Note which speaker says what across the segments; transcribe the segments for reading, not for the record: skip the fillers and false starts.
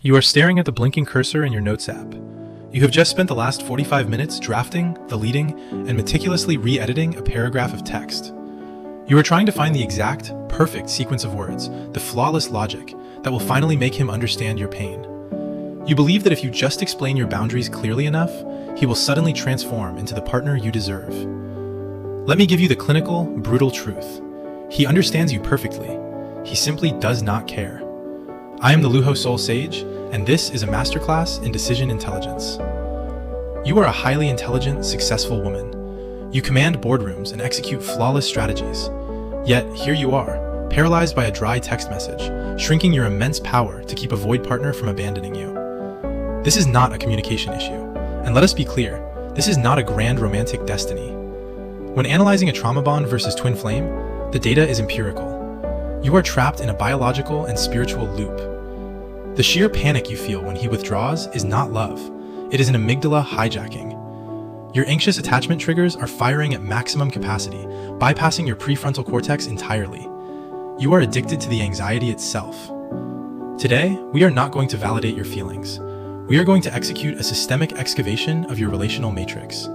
Speaker 1: You are staring at the blinking cursor in your Notes app. You have just spent the last 45 minutes drafting, deleting, and meticulously re-editing a paragraph of text. You are trying to find the exact, perfect sequence of words, the flawless logic, that will finally make him understand your pain. You believe that if you just explain your boundaries clearly enough, he will suddenly transform into the partner you deserve. Let me give you the clinical, brutal truth. He understands you perfectly. He simply does not care. I am the LuhoSoul Sage, and this is a masterclass in decision intelligence. You are a highly intelligent, successful woman. You command boardrooms and execute flawless strategies. Yet, here you are, paralyzed by a dry text message, shrinking your immense power to keep a void partner from abandoning you. This is not a communication issue, and let us be clear, this is not a grand romantic destiny. When analyzing a trauma bond versus twin flame, the data is empirical. You are trapped in a biological and spiritual loop. The sheer panic you feel when he withdraws is not love. It is an amygdala hijacking. Your anxious attachment triggers are firing at maximum capacity, bypassing your prefrontal cortex entirely. You are addicted to the anxiety itself. Today, we are not going to validate your feelings. We are going to execute a systemic excavation of your relational matrix.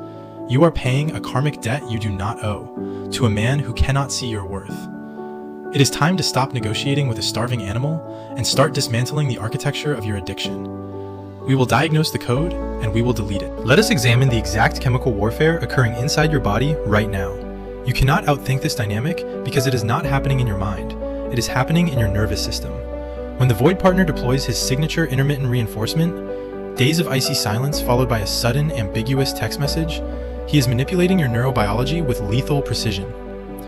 Speaker 1: You are paying a karmic debt you do not owe, to a man who cannot see your worth. It is time to stop negotiating with a starving animal and start dismantling the architecture of your addiction. We will diagnose the code and we will delete it. Let us examine the exact chemical warfare occurring inside your body right now. You cannot outthink this dynamic because it is not happening in your mind. It is happening in your nervous system. When the void partner deploys his signature intermittent reinforcement, days of icy silence followed by a sudden, ambiguous text message, he is manipulating your neurobiology with lethal precision.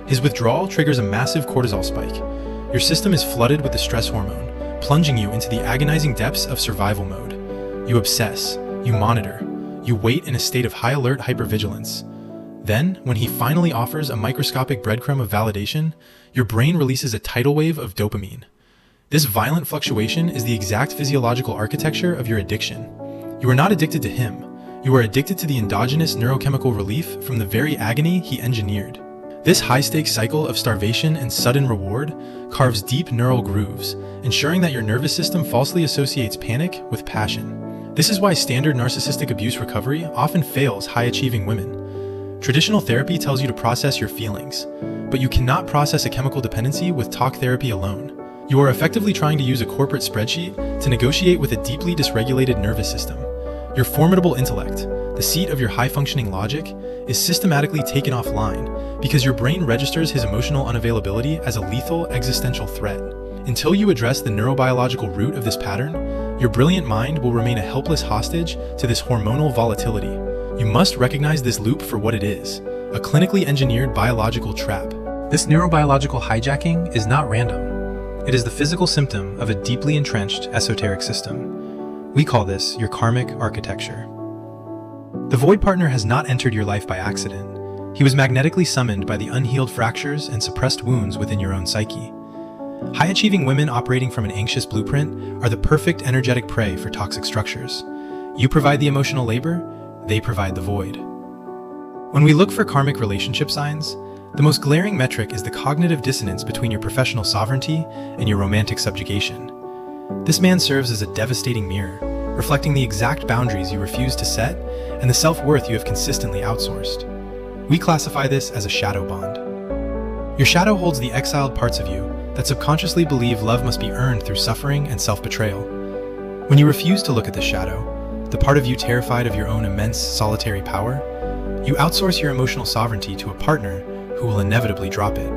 Speaker 1: His withdrawal triggers a massive cortisol spike. Your system is flooded with the stress hormone, plunging you into the agonizing depths of survival mode. You obsess, you monitor, you wait in a state of high alert hypervigilance. Then, when he finally offers a microscopic breadcrumb of validation, your brain releases a tidal wave of dopamine. This violent fluctuation is the exact physiological architecture of your addiction. You are not addicted to him. You are addicted to the endogenous neurochemical relief from the very agony he engineered. This high-stakes cycle of starvation and sudden reward carves deep neural grooves, ensuring that your nervous system falsely associates panic with passion. This is why standard narcissistic abuse recovery often fails high-achieving women. Traditional therapy tells you to process your feelings, but you cannot process a chemical dependency with talk therapy alone. You are effectively trying to use a corporate spreadsheet to negotiate with a deeply dysregulated nervous system. Your formidable intellect, the seat of your high-functioning logic, is systematically taken offline because your brain registers his emotional unavailability as a lethal existential threat. Until you address the neurobiological root of this pattern, your brilliant mind will remain a helpless hostage to this hormonal volatility. You must recognize this loop for what it is, a clinically engineered biological trap. This neurobiological hijacking is not random. It is the physical symptom of a deeply entrenched esoteric system. We call this your karmic architecture. The void partner has not entered your life by accident. He was magnetically summoned by the unhealed fractures and suppressed wounds within your own psyche. High-achieving women operating from an anxious blueprint are the perfect energetic prey for toxic structures. You provide the emotional labor, they provide the void. When we look for karmic relationship signs, the most glaring metric is the cognitive dissonance between your professional sovereignty and your romantic subjugation. This man serves as a devastating mirror, reflecting the exact boundaries you refuse to set and the self-worth you have consistently outsourced. We classify this as a shadow bond. Your shadow holds the exiled parts of you that subconsciously believe love must be earned through suffering and self-betrayal. When you refuse to look at this shadow, the part of you terrified of your own immense solitary power, you outsource your emotional sovereignty to a partner who will inevitably drop it.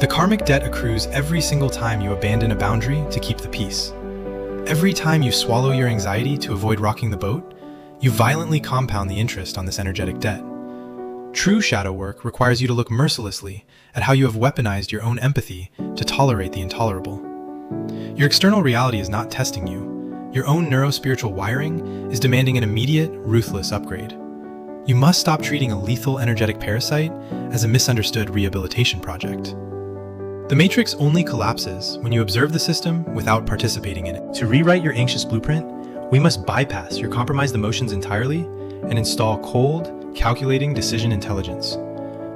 Speaker 1: The karmic debt accrues every single time you abandon a boundary to keep the peace. Every time you swallow your anxiety to avoid rocking the boat, you violently compound the interest on this energetic debt. True shadow work requires you to look mercilessly at how you have weaponized your own empathy to tolerate the intolerable. Your external reality is not testing you. Your own neurospiritual wiring is demanding an immediate, ruthless upgrade. You must stop treating a lethal energetic parasite as a misunderstood rehabilitation project. The matrix only collapses when you observe the system without participating in it. To rewrite your anxious blueprint, we must bypass your compromised emotions entirely and install cold, calculating decision intelligence.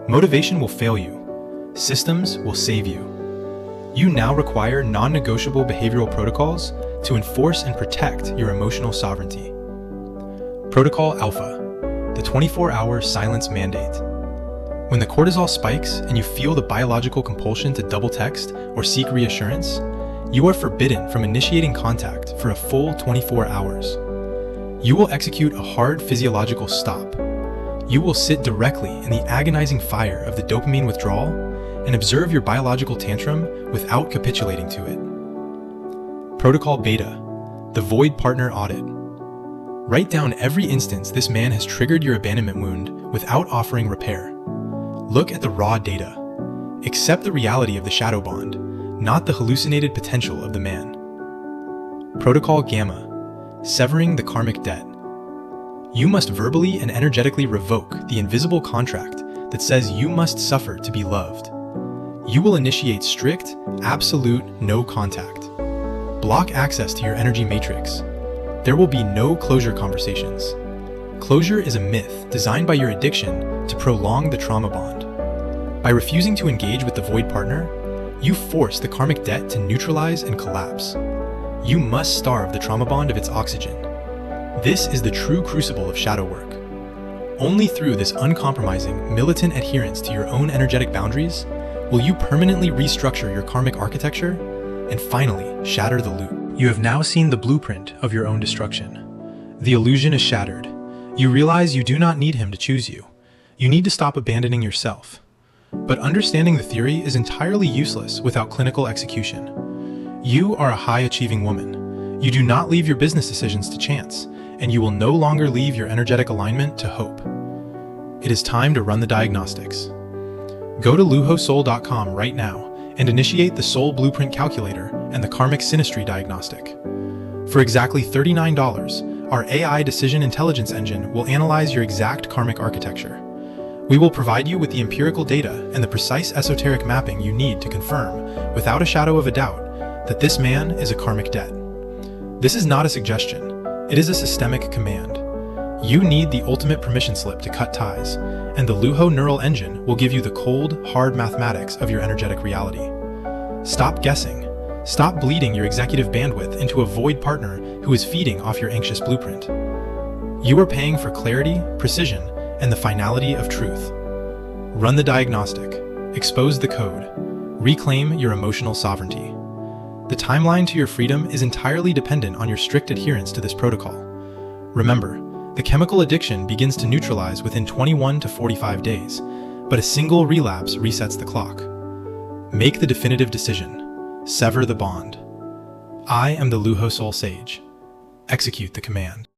Speaker 1: Motivation will fail you. Systems will save you. You now require non-negotiable behavioral protocols to enforce and protect your emotional sovereignty. Protocol Alpha, the 24-hour silence mandate. When the cortisol spikes and you feel the biological compulsion to double text or seek reassurance, you are forbidden from initiating contact for a full 24 hours. You will execute a hard physiological stop. You will sit directly in the agonizing fire of the dopamine withdrawal and observe your biological tantrum without capitulating to it. Protocol Beta, the void partner audit. Write down every instance this man has triggered your abandonment wound without offering repair. Look at the raw data. Accept the reality of the shadow bond, not the hallucinated potential of the man. Protocol Gamma, severing the karmic debt. You must verbally and energetically revoke the invisible contract that says you must suffer to be loved. You will initiate strict, absolute no contact. Block access to your energy matrix. There will be no closure conversations. Closure is a myth designed by your addiction to prolong the trauma bond. By refusing to engage with the void partner, you force the karmic debt to neutralize and collapse. You must starve the trauma bond of its oxygen. This is the true crucible of shadow work. Only through this uncompromising, militant adherence to your own energetic boundaries will you permanently restructure your karmic architecture and finally shatter the loop. You have now seen the blueprint of your own destruction. The illusion is shattered. You realize you do not need him to choose you. You need to stop abandoning yourself. But understanding the theory is entirely useless without clinical execution. You are a high-achieving woman. You do not leave your business decisions to chance, and you will no longer leave your energetic alignment to hope. It is time to run the diagnostics. Go to LuhoSoul.com right now and initiate the Soul Blueprint Calculator and the Karmic Synastry Diagnostic. For exactly $39, our AI Decision Intelligence Engine will analyze your exact karmic architecture. We will provide you with the empirical data and the precise esoteric mapping you need to confirm, without a shadow of a doubt, that this man is a karmic debt. This is not a suggestion. It is a systemic command. You need the ultimate permission slip to cut ties, and the Luho Neural Engine will give you the cold, hard mathematics of your energetic reality. Stop guessing. Stop bleeding your executive bandwidth into a void partner who is feeding off your anxious blueprint. You are paying for clarity, precision, and the finality of truth. Run the diagnostic, expose the code, reclaim your emotional sovereignty. The timeline to your freedom is entirely dependent on your strict adherence to this protocol. Remember, the chemical addiction begins to neutralize within 21 to 45 days, but a single relapse resets the clock. Make the definitive decision. Sever the bond. I am the LuhoSoul Sage. Execute the command.